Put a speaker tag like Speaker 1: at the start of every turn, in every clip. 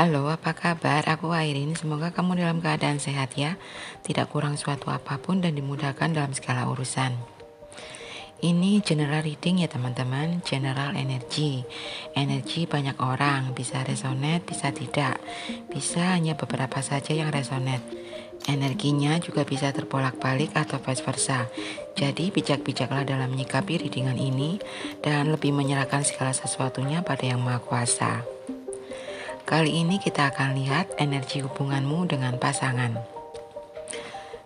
Speaker 1: Halo, apa kabar? Aku Airin. Semoga kamu dalam keadaan sehat ya. Tidak kurang suatu apapun dan dimudahkan dalam segala urusan. Ini general reading ya teman-teman, general energy. Energi banyak orang, bisa resonate, bisa tidak. Bisa hanya beberapa saja yang resonate. Energinya juga bisa terbolak-balik atau vice versa. Jadi bijak-bijaklah dalam menyikapi readingan ini dan lebih menyerahkan segala sesuatunya pada Yang Maha Kuasa. Kali ini kita akan lihat energi hubunganmu dengan pasangan.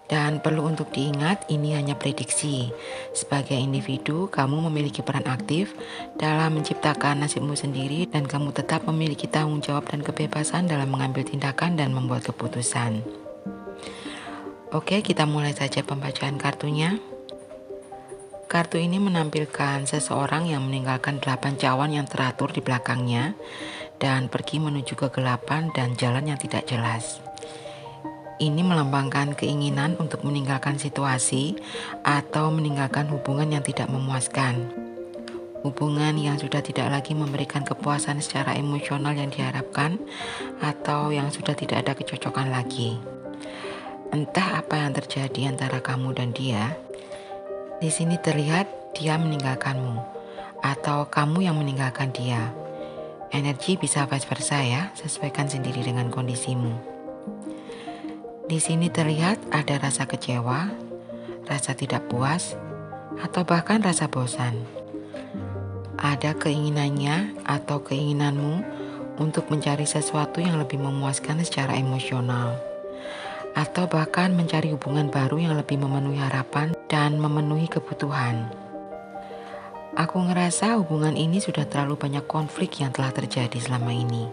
Speaker 1: Dan perlu untuk diingat, ini hanya prediksi. Sebagai individu, kamu memiliki peran aktif dalam menciptakan nasibmu sendiri dan kamu tetap memiliki tanggung jawab dan kebebasan dalam mengambil tindakan dan membuat keputusan. Oke, kita mulai saja pembacaan kartunya. Kartu ini menampilkan seseorang yang meninggalkan 8 cawan yang teratur di belakangnya dan pergi menuju kegelapan dan jalan yang tidak jelas. Ini melambangkan keinginan untuk meninggalkan situasi atau meninggalkan hubungan yang tidak memuaskan. Hubungan yang sudah tidak lagi memberikan kepuasan secara emosional yang diharapkan atau yang sudah tidak ada kecocokan lagi. Entah apa yang terjadi antara kamu dan dia. Di sini terlihat dia meninggalkanmu atau kamu yang meninggalkan dia. Energi bisa vice versa ya, sesuaikan sendiri dengan kondisimu. Di sini terlihat ada rasa kecewa, rasa tidak puas, atau bahkan rasa bosan. Ada keinginannya atau keinginanmu untuk mencari sesuatu yang lebih memuaskan secara emosional. Atau bahkan mencari hubungan baru yang lebih memenuhi harapan dan memenuhi kebutuhan. Aku ngerasa hubungan ini sudah terlalu banyak konflik yang telah terjadi selama ini.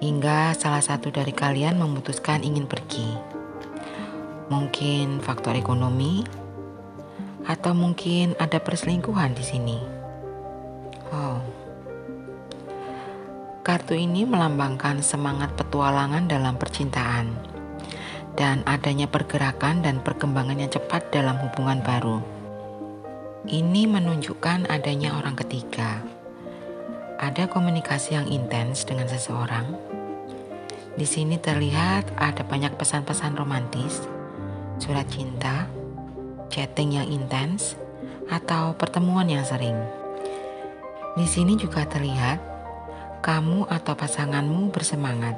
Speaker 1: Hingga salah satu dari kalian memutuskan ingin pergi. Mungkin faktor ekonomi, atau mungkin ada perselingkuhan di sini. Kartu ini melambangkan semangat petualangan dalam percintaan dan adanya pergerakan dan perkembangan yang cepat dalam hubungan baru. Ini menunjukkan adanya orang ketiga. Ada komunikasi yang intens dengan seseorang. Di sini terlihat ada banyak pesan-pesan romantis, surat cinta, chatting yang intens, atau pertemuan yang sering. Di sini juga terlihat kamu atau pasanganmu bersemangat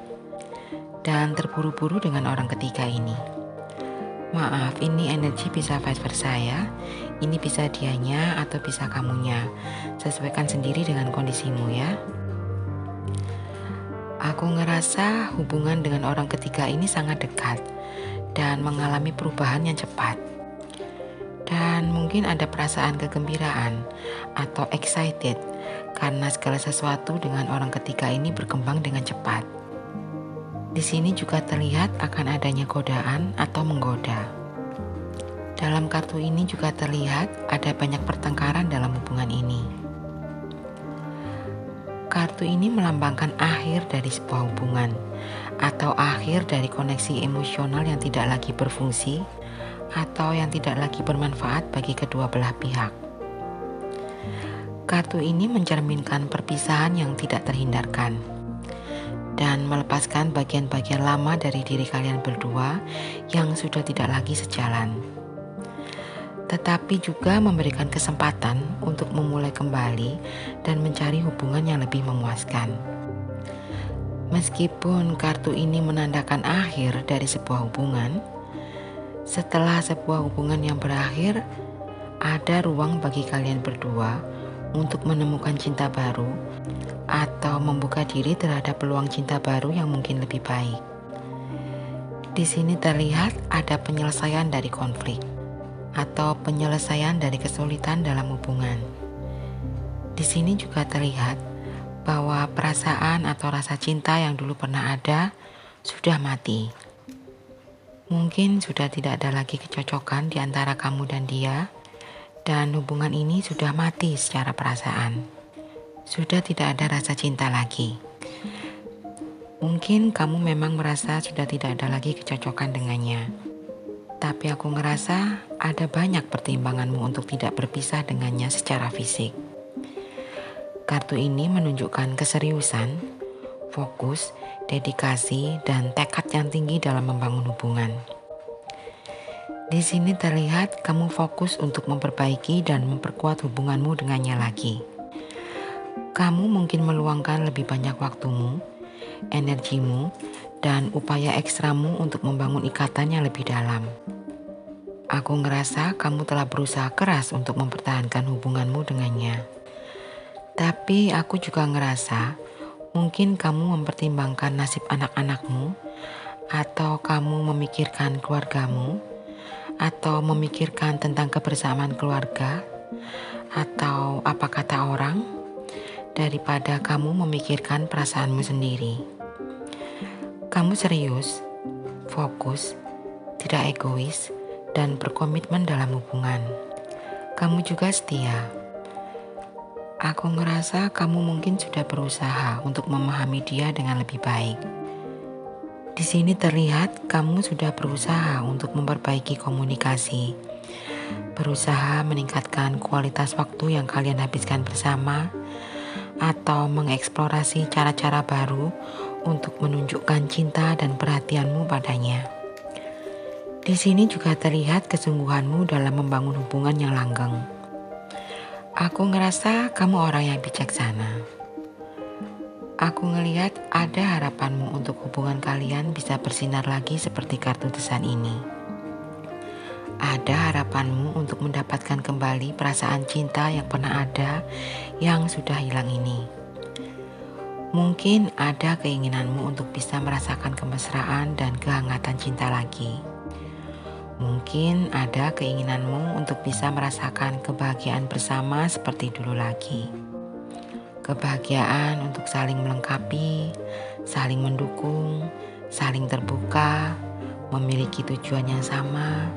Speaker 1: dan terburu-buru dengan orang ketiga ini. Maaf, ini energi bisa vice versa ya. Ini bisa dianya atau bisa kamunya. Sesuaikan sendiri dengan kondisimu ya. Aku ngerasa hubungan dengan orang ketiga ini sangat dekat dan mengalami perubahan yang cepat. Dan mungkin ada perasaan kegembiraan atau excited karena segala sesuatu dengan orang ketiga ini berkembang dengan cepat. Di sini juga terlihat akan adanya godaan atau menggoda. Dalam kartu ini juga terlihat ada banyak pertengkaran dalam hubungan ini. Kartu ini melambangkan akhir dari sebuah hubungan atau akhir dari koneksi emosional yang tidak lagi berfungsi atau yang tidak lagi bermanfaat bagi kedua belah pihak. Kartu ini mencerminkan perpisahan yang tidak terhindarkan dan melepaskan bagian-bagian lama dari diri kalian berdua yang sudah tidak lagi sejalan. Tetapi juga memberikan kesempatan untuk memulai kembali dan mencari hubungan yang lebih memuaskan. Meskipun kartu ini menandakan akhir dari sebuah hubungan, setelah sebuah hubungan yang berakhir, ada ruang bagi kalian berdua untuk menemukan cinta baru atau membuka diri terhadap peluang cinta baru yang mungkin lebih baik. Di sini terlihat ada penyelesaian dari konflik atau penyelesaian dari kesulitan dalam hubungan. Di sini juga terlihat bahwa perasaan atau rasa cinta yang dulu pernah ada sudah mati. Mungkin sudah tidak ada lagi kecocokan di antara kamu dan dia, dan hubungan ini sudah mati secara perasaan. Sudah tidak ada rasa cinta lagi. Mungkin kamu memang merasa sudah tidak ada lagi kecocokan dengannya. Tapi aku ngerasa ada banyak pertimbanganmu untuk tidak berpisah dengannya secara fisik. Kartu ini menunjukkan keseriusan, fokus, dedikasi, dan tekad yang tinggi dalam membangun hubungan. Di sini terlihat kamu fokus untuk memperbaiki dan memperkuat hubunganmu dengannya lagi. Kamu mungkin meluangkan lebih banyak waktumu, energimu, dan upaya ekstramu untuk membangun ikatan yang lebih dalam. Aku ngerasa kamu telah berusaha keras untuk mempertahankan hubunganmu dengannya. Tapi aku juga ngerasa mungkin kamu mempertimbangkan nasib anak-anakmu, atau kamu memikirkan keluargamu, atau memikirkan tentang kebersamaan keluarga, atau apa kata orang, daripada kamu memikirkan perasaanmu sendiri. Kamu serius, fokus, tidak egois, dan berkomitmen dalam hubungan. Kamu juga setia. Aku ngerasa kamu mungkin sudah berusaha untuk memahami dia dengan lebih baik. Di sini terlihat kamu sudah berusaha untuk memperbaiki komunikasi, berusaha meningkatkan kualitas waktu yang kalian habiskan bersama, atau mengeksplorasi cara-cara baru untuk menunjukkan cinta dan perhatianmu padanya. Di sini juga terlihat kesungguhanmu dalam membangun hubungan yang langgeng. Aku ngerasa kamu orang yang bijaksana. Aku ngelihat ada harapanmu untuk hubungan kalian bisa bersinar lagi seperti kartu desan ini. Ada harapanmu untuk mendapatkan kembali perasaan cinta yang pernah ada yang sudah hilang ini. Mungkin ada keinginanmu untuk bisa merasakan kemesraan dan kehangatan cinta lagi. Mungkin ada keinginanmu untuk bisa merasakan kebahagiaan bersama seperti dulu lagi. Kebahagiaan untuk saling melengkapi, saling mendukung, saling terbuka, memiliki tujuan yang sama,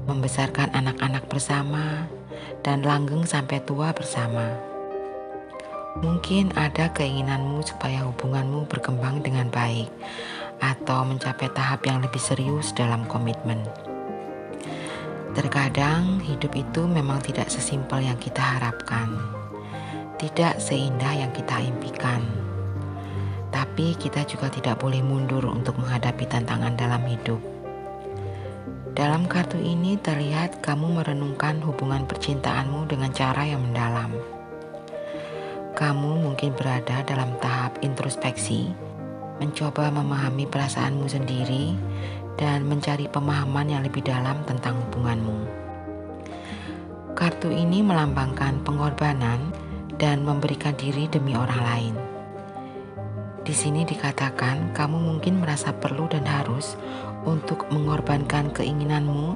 Speaker 1: membesarkan anak-anak bersama, dan langgeng sampai tua bersama. Mungkin ada keinginanmu supaya hubunganmu berkembang dengan baik, atau mencapai tahap yang lebih serius dalam komitmen. Terkadang hidup itu memang tidak sesimpel yang kita harapkan. Tidak seindah yang kita impikan. Tapi kita juga tidak boleh mundur untuk menghadapi tantangan dalam hidup. Dalam kartu ini terlihat kamu merenungkan hubungan percintaanmu dengan cara yang mendalam. Kamu mungkin berada dalam tahap introspeksi, mencoba memahami perasaanmu sendiri, dan mencari pemahaman yang lebih dalam tentang hubunganmu. Kartu ini melambangkan pengorbanan dan memberikan diri demi orang lain. Di sini dikatakan kamu mungkin merasa perlu dan harus untuk mengorbankan keinginanmu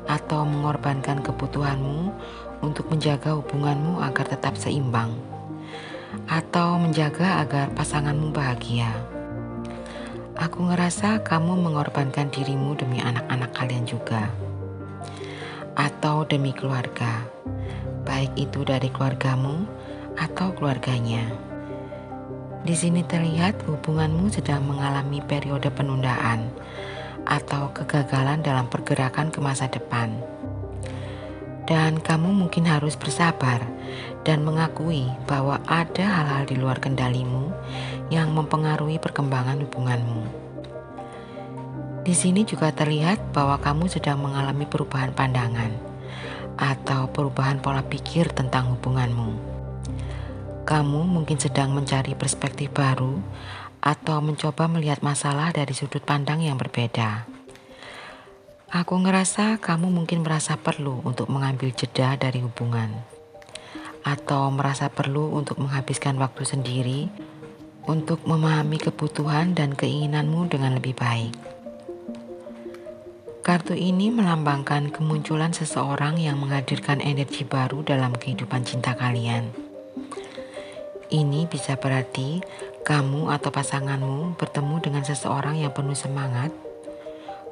Speaker 1: atau mengorbankan kebutuhanmu untuk menjaga hubunganmu agar tetap seimbang, atau menjaga agar pasanganmu bahagia. Aku ngerasa kamu mengorbankan dirimu demi anak-anak kalian juga, atau demi keluarga, baik itu dari keluargamu atau keluarganya. Di sini terlihat hubunganmu sedang mengalami periode penundaan atau kegagalan dalam pergerakan ke masa depan. Dan kamu mungkin harus bersabar dan mengakui bahwa ada hal-hal di luar kendalimu yang mempengaruhi perkembangan hubunganmu. Di sini juga terlihat bahwa kamu sedang mengalami perubahan pandangan atau perubahan pola pikir tentang hubunganmu. Kamu mungkin sedang mencari perspektif baru atau mencoba melihat masalah dari sudut pandang yang berbeda. Aku ngerasa kamu mungkin merasa perlu untuk mengambil jeda dari hubungan, atau merasa perlu untuk menghabiskan waktu sendiri untuk memahami kebutuhan dan keinginanmu dengan lebih baik. Kartu ini melambangkan kemunculan seseorang yang menghadirkan energi baru dalam kehidupan cinta kalian. Ini bisa berarti kamu atau pasanganmu bertemu dengan seseorang yang penuh semangat,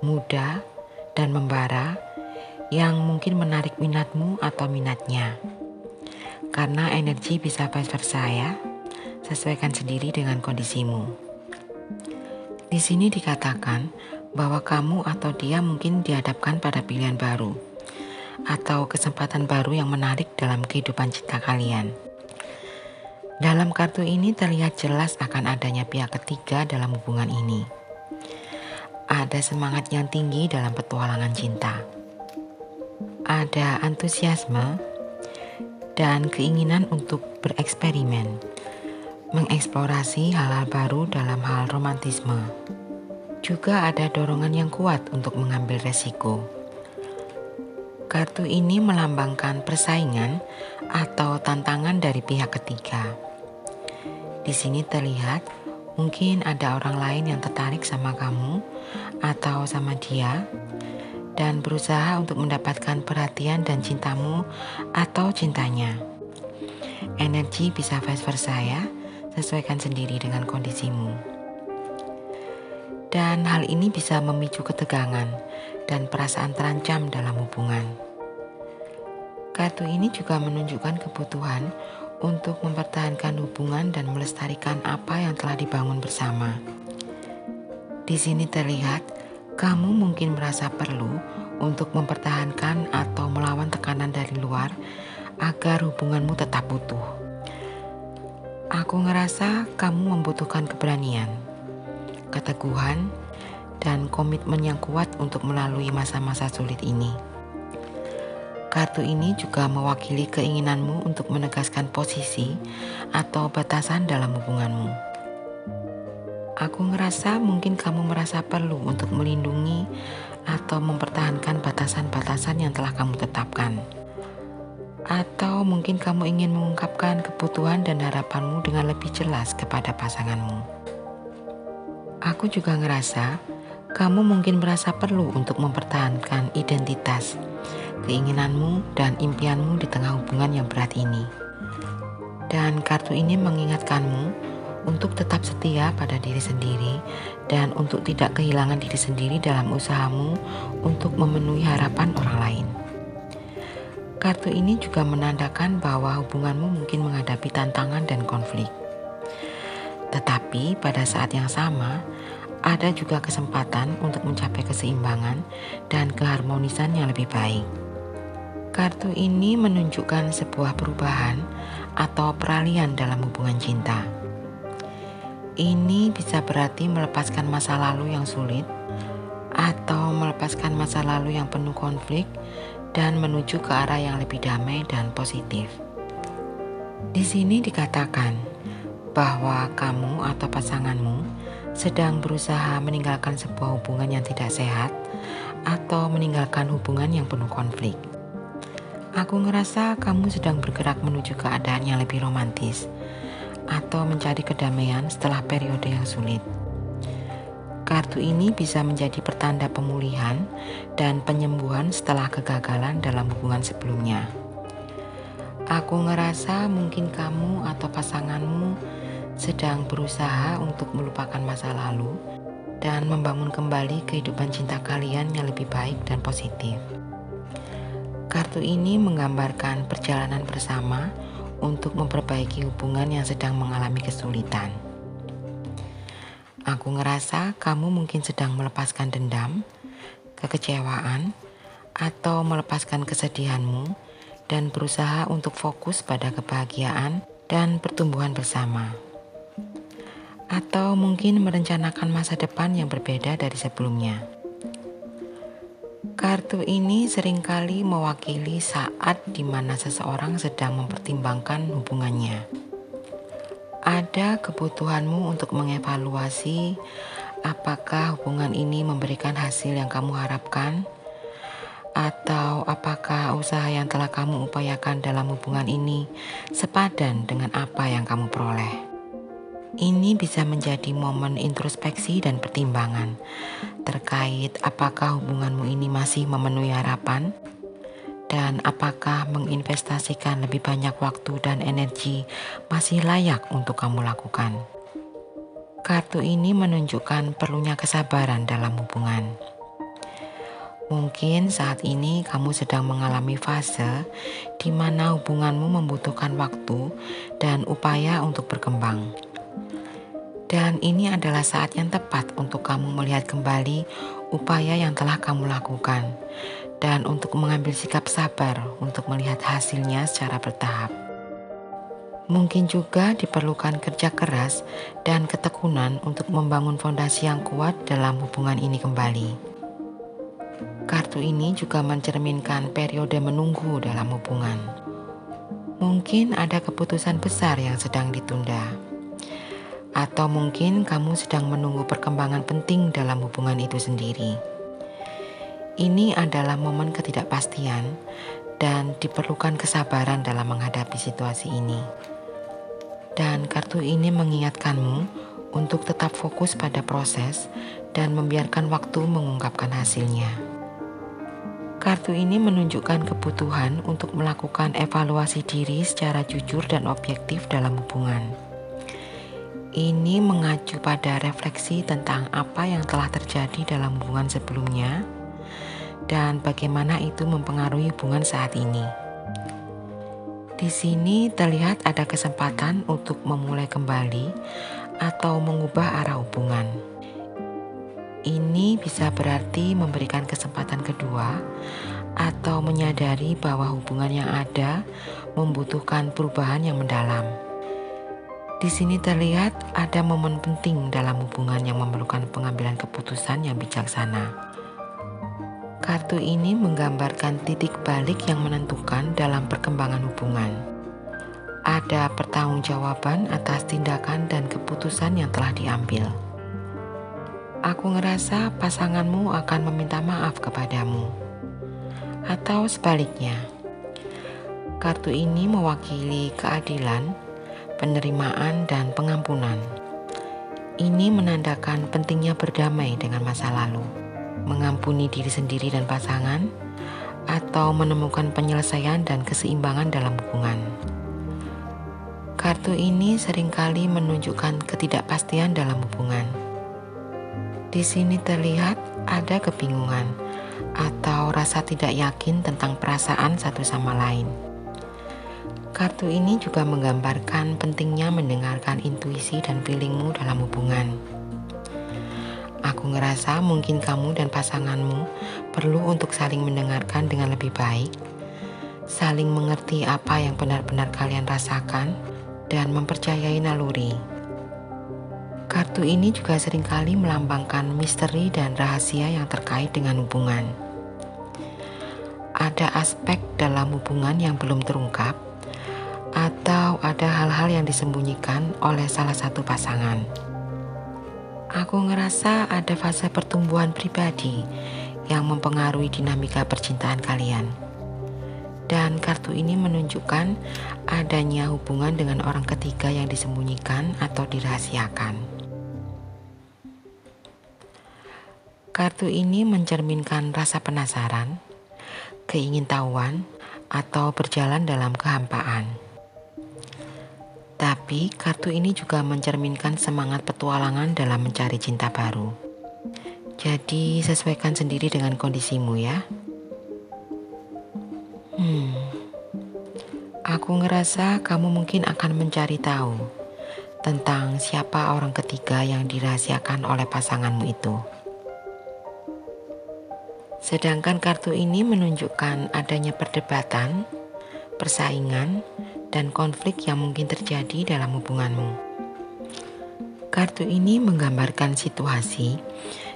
Speaker 1: muda, dan membara, yang mungkin menarik minatmu atau minatnya. Karena energi bisa vice versa ya, sesuaikan sendiri dengan kondisimu. Di sini dikatakan bahwa kamu atau dia mungkin dihadapkan pada pilihan baru, atau kesempatan baru yang menarik dalam kehidupan cinta kalian. Dalam kartu ini terlihat jelas akan adanya pihak ketiga dalam hubungan ini. Ada semangat yang tinggi dalam petualangan cinta. Ada antusiasme dan keinginan untuk bereksperimen, mengeksplorasi hal-hal baru dalam hal romantisme. Juga ada dorongan yang kuat untuk mengambil resiko. Kartu ini melambangkan persaingan atau tantangan dari pihak ketiga. Di sini terlihat mungkin ada orang lain yang tertarik sama kamu atau sama dia dan berusaha untuk mendapatkan perhatian dan cintamu atau cintanya. Energi bisa vice versa ya, sesuaikan sendiri dengan kondisimu. Dan hal ini bisa memicu ketegangan dan perasaan terancam dalam hubungan. Kartu ini juga menunjukkan kebutuhan untuk mempertahankan hubungan dan melestarikan apa yang telah dibangun bersama. Di sini terlihat, kamu mungkin merasa perlu untuk mempertahankan atau melawan tekanan dari luar agar hubunganmu tetap utuh. Aku ngerasa kamu membutuhkan keberanian, keteguhan, dan komitmen yang kuat untuk melalui masa-masa sulit ini. Kartu ini juga mewakili keinginanmu untuk menegaskan posisi atau batasan dalam hubunganmu. Aku ngerasa mungkin kamu merasa perlu untuk melindungi atau mempertahankan batasan-batasan yang telah kamu tetapkan. Atau mungkin kamu ingin mengungkapkan kebutuhan dan harapanmu dengan lebih jelas kepada pasanganmu. Aku juga ngerasa kamu mungkin merasa perlu untuk mempertahankan identitas, keinginanmu dan impianmu di tengah hubungan yang berat ini. Dan kartu ini mengingatkanmu untuk tetap setia pada diri sendiri dan untuk tidak kehilangan diri sendiri dalam usahamu untuk memenuhi harapan orang lain. Kartu ini juga menandakan bahwa hubunganmu mungkin menghadapi tantangan dan konflik. Tetapi pada saat yang sama, ada juga kesempatan untuk mencapai keseimbangan dan keharmonisan yang lebih baik. Kartu ini menunjukkan sebuah perubahan atau peralihan dalam hubungan cinta. Ini bisa berarti melepaskan masa lalu yang sulit atau melepaskan masa lalu yang penuh konflik dan menuju ke arah yang lebih damai dan positif. Di sini dikatakan bahwa kamu atau pasanganmu sedang berusaha meninggalkan sebuah hubungan yang tidak sehat atau meninggalkan hubungan yang penuh konflik. Aku ngerasa kamu sedang bergerak menuju keadaan yang lebih romantis atau mencari kedamaian setelah periode yang sulit. Kartu ini bisa menjadi pertanda pemulihan dan penyembuhan setelah kegagalan dalam hubungan sebelumnya. Aku ngerasa mungkin kamu atau pasanganmu sedang berusaha untuk melupakan masa lalu dan membangun kembali kehidupan cinta kalian yang lebih baik dan positif. Kartu ini menggambarkan perjalanan bersama untuk memperbaiki hubungan yang sedang mengalami kesulitan. Aku ngerasa kamu mungkin sedang melepaskan dendam, kekecewaan, atau melepaskan kesedihanmu dan berusaha untuk fokus pada kebahagiaan dan pertumbuhan bersama. Atau mungkin merencanakan masa depan yang berbeda dari sebelumnya. Kartu ini seringkali mewakili saat di mana seseorang sedang mempertimbangkan hubungannya. Ada kebutuhanmu untuk mengevaluasi apakah hubungan ini memberikan hasil yang kamu harapkan, atau apakah usaha yang telah kamu upayakan dalam hubungan ini sepadan dengan apa yang kamu peroleh. Ini bisa menjadi momen introspeksi dan pertimbangan terkait apakah hubunganmu ini masih memenuhi harapan dan apakah menginvestasikan lebih banyak waktu dan energi masih layak untuk kamu lakukan. Kartu ini menunjukkan perlunya kesabaran dalam hubungan. Mungkin saat ini kamu sedang mengalami fase di mana hubunganmu membutuhkan waktu dan upaya untuk berkembang. Dan ini adalah saat yang tepat untuk kamu melihat kembali upaya yang telah kamu lakukan dan untuk mengambil sikap sabar untuk melihat hasilnya secara bertahap. Mungkin juga diperlukan kerja keras dan ketekunan untuk membangun fondasi yang kuat dalam hubungan ini kembali. Kartu ini juga mencerminkan periode menunggu dalam hubungan. Mungkin ada keputusan besar yang sedang ditunda. Atau mungkin kamu sedang menunggu perkembangan penting dalam hubungan itu sendiri. Ini adalah momen ketidakpastian dan diperlukan kesabaran dalam menghadapi situasi ini. Dan kartu ini mengingatkanmu untuk tetap fokus pada proses dan membiarkan waktu mengungkapkan hasilnya. Kartu ini menunjukkan kebutuhan untuk melakukan evaluasi diri secara jujur dan objektif dalam hubungan. Ini mengacu pada refleksi tentang apa yang telah terjadi dalam hubungan sebelumnya dan bagaimana itu mempengaruhi hubungan saat ini. Di sini terlihat ada kesempatan untuk memulai kembali atau mengubah arah hubungan. Ini bisa berarti memberikan kesempatan kedua atau menyadari bahwa hubungan yang ada membutuhkan perubahan yang mendalam. Di sini terlihat ada momen penting dalam hubungan yang memerlukan pengambilan keputusan yang bijaksana. Kartu ini menggambarkan titik balik yang menentukan dalam perkembangan hubungan. Ada pertanggungjawaban atas tindakan dan keputusan yang telah diambil. Aku ngerasa pasanganmu akan meminta maaf kepadamu. Atau sebaliknya, kartu ini mewakili keadilan, penerimaan, dan pengampunan. Ini menandakan pentingnya berdamai dengan masa lalu, mengampuni diri sendiri dan pasangan, atau menemukan penyelesaian dan keseimbangan dalam hubungan. Kartu ini seringkali menunjukkan ketidakpastian dalam hubungan. Di sini terlihat ada kebingungan atau rasa tidak yakin tentang perasaan satu sama lain. Kartu ini juga menggambarkan pentingnya mendengarkan intuisi dan feelingmu dalam hubungan. Aku ngerasa mungkin kamu dan pasanganmu perlu untuk saling mendengarkan dengan lebih baik, saling mengerti apa yang benar-benar kalian rasakan, dan mempercayai naluri. Kartu ini juga seringkali melambangkan misteri dan rahasia yang terkait dengan hubungan. Ada aspek dalam hubungan yang belum terungkap, atau ada hal-hal yang disembunyikan oleh salah satu pasangan. Aku ngerasa ada fase pertumbuhan pribadi yang mempengaruhi dinamika percintaan kalian. Dan kartu ini menunjukkan adanya hubungan dengan orang ketiga yang disembunyikan atau dirahasiakan. Kartu ini mencerminkan rasa penasaran, keingintahuan, atau berjalan dalam kehampaan. Tapi kartu ini juga mencerminkan semangat petualangan dalam mencari cinta baru. Jadi sesuaikan sendiri dengan kondisimu ya. Aku ngerasa kamu mungkin akan mencari tahu tentang siapa orang ketiga yang dirahasiakan oleh pasanganmu itu. Sedangkan kartu ini menunjukkan adanya perdebatan, persaingan, dan konflik yang mungkin terjadi dalam hubunganmu. Kartu ini menggambarkan situasi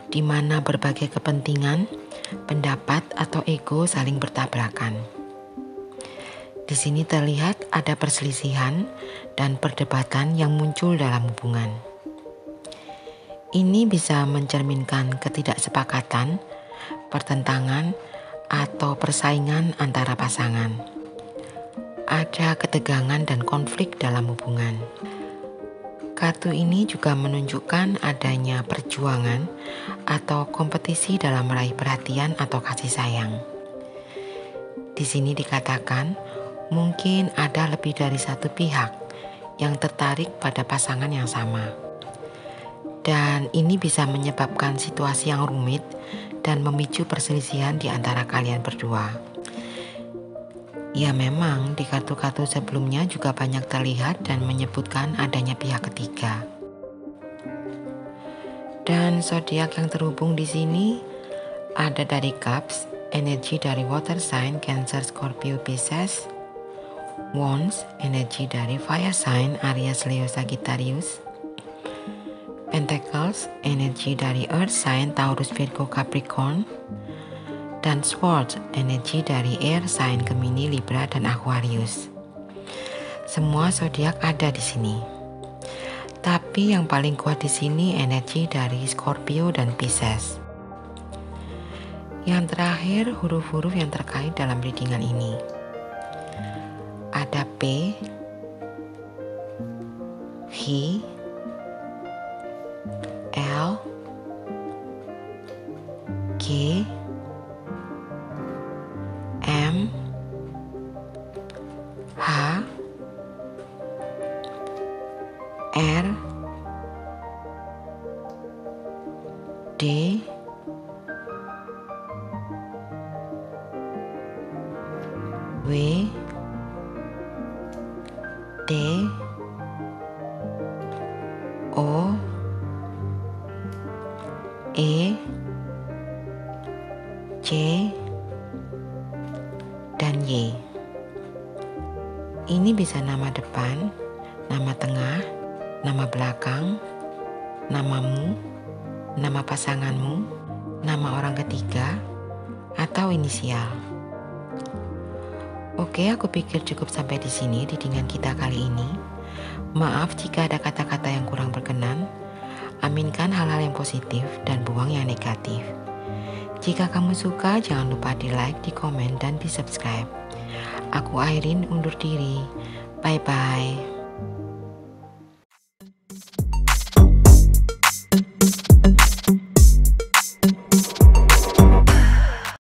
Speaker 1: di mana berbagai kepentingan, pendapat, atau ego saling bertabrakan. Di sini terlihat ada perselisihan dan perdebatan yang muncul dalam hubungan. Ini bisa mencerminkan ketidaksepakatan, pertentangan, atau persaingan antara pasangan. Ada ketegangan dan konflik dalam hubungan. Kartu ini juga menunjukkan adanya perjuangan atau kompetisi dalam meraih perhatian atau kasih sayang. Di sini dikatakan, mungkin ada lebih dari satu pihak yang tertarik pada pasangan yang sama. Dan ini bisa menyebabkan situasi yang rumit dan memicu perselisihan di antara kalian berdua. Ya memang di kartu-kartu sebelumnya juga banyak terlihat dan menyebutkan adanya pihak ketiga. Dan zodiak yang terhubung di sini ada dari Cups, energi dari water sign Cancer, Scorpio, Pisces, Wands, energi dari fire sign Aries, Leo, Sagittarius. Pentacles, energi dari earth sign Taurus, Virgo, Capricorn. Dan Swords, energi dari air sign Gemini, Libra, dan Aquarius. Semua zodiak ada di sini. Tapi yang paling kuat di sini energi dari Scorpio dan Pisces. Yang terakhir, huruf-huruf yang terkait dalam readingan ini. Ada P, H, L, G, M, H, R, D, W, D, O, E, C, dan Y. Ini bisa nama depan, nama tengah, nama belakang, namamu, nama pasanganmu, nama orang ketiga, atau inisial. Oke, aku pikir cukup sampai di sini readingan kita kali ini. Maaf jika ada kata-kata yang kurang berkenan. Aminkan hal-hal yang positif dan buang yang negatif. Jika kamu suka, jangan lupa di like, di komen, dan di subscribe. Aku Airin undur diri. Bye-bye.